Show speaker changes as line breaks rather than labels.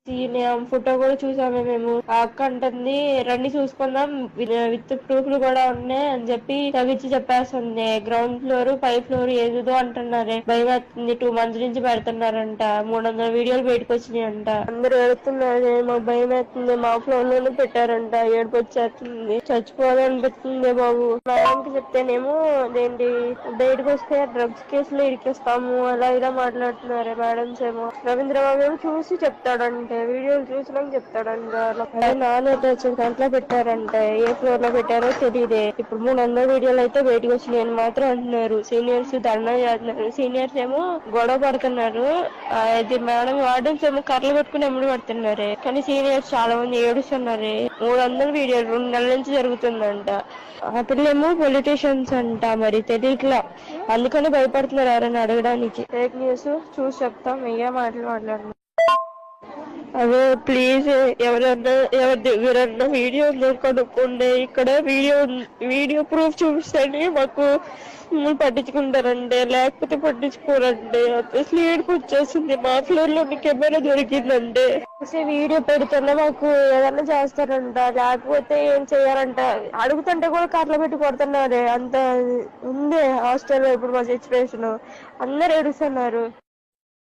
Photo కూడా చూసాము మేము. ఆ అక్క అంటుంది రండి చూసుకుందాం విత్ ప్రూఫ్లు కూడా ఉన్నాయి అని చెప్పి తగ్గించి చెప్పేస్తుంది. గ్రౌండ్ ఫ్లోర్ 5 ఫ్లోర్ ఏదేదో అంటున్నారే. భయం వేస్తుంది. 2 months నుంచి పెడుతున్నారంట. 300 వీడియోలు బయటకు వచ్చినాయి అంట. అందరూ ఏడుతున్నారు. మాకు భయం వేస్తుంది. మా ఫ్లోర్ లోనే పెట్టారంట. ఏడుపు వచ్చేస్తుంది. చచ్చిపోవాలనిపిస్తుంది బాబు. మేడంకి చెప్తేనేమో అదేంటి బయటకు వస్తే డ్రగ్స్ కేసులు ఇరికిస్తాము అలా ఇలా మాట్లాడుతున్నారే మేడమ్స్ ఏమో. రవీంద్ర బాబు ఏమో చూసి చెప్తాడంటే, వీడియోలు చూసినాక చెప్తాడంట. నాన్ అటాచ్డ్ దాంట్లో పెట్టారంటే ఏ ఫ్లోర్ లో పెట్టారో తెలియదే. ఇప్పుడు 300 వీడియోలు అయితే బయటకు వచ్చినాయని మాత్రం అంటున్నారు. సీనియర్స్ ధర్నా చేస్తున్నారు. సీనియర్స్ ఏమో గొడవ పడుతున్నారు. అది మేడం వార్డెన్స్ ఏమో కర్రలు పట్టుకుని ఎమ్మడి పడుతున్నారే. కానీ సీనియర్స్ చాలా మంది ఏడుస్తున్నారే. 300 వీడియోలు 2 నెలల నుంచి జరుగుతుందంట. ఆ పిల్లేమో పొలిటీషియన్స్ అంట. మరి తెలియట్లా, అందుకని భయపడుతున్నారు ఎవరైనా అడగడానికి. ఫేక్ న్యూస్ చూసి చెప్తాం. ఏ మాటలు మాట్లాడుతున్నాం. అదే ప్లీజ్ ఎవరి దగ్గరన్నా వీడియో కనుక్కోండి. ఇక్కడ వీడియో ప్రూఫ్ చూపిస్తేనే మాకు పట్టించుకుంటారండి, లేకపోతే పట్టించుకోరండి. అసలు ఏడుపు వచ్చేసింది. మా ఫ్లోర్ లో కెమెరా దొరికిందంటే వీడియో పెడుతున్నా మాకు ఏదన్నా చేస్తారంట, లేకపోతే ఏం చెయ్యారంట. అడుగుతుంటే కూడా కర్రలు పెట్టి కొడుతున్నారే. అంత ఉంది హాస్టల్లో ఇప్పుడు మా సిచ్యువేషన్. అందరు ఏడుస్తున్నారు.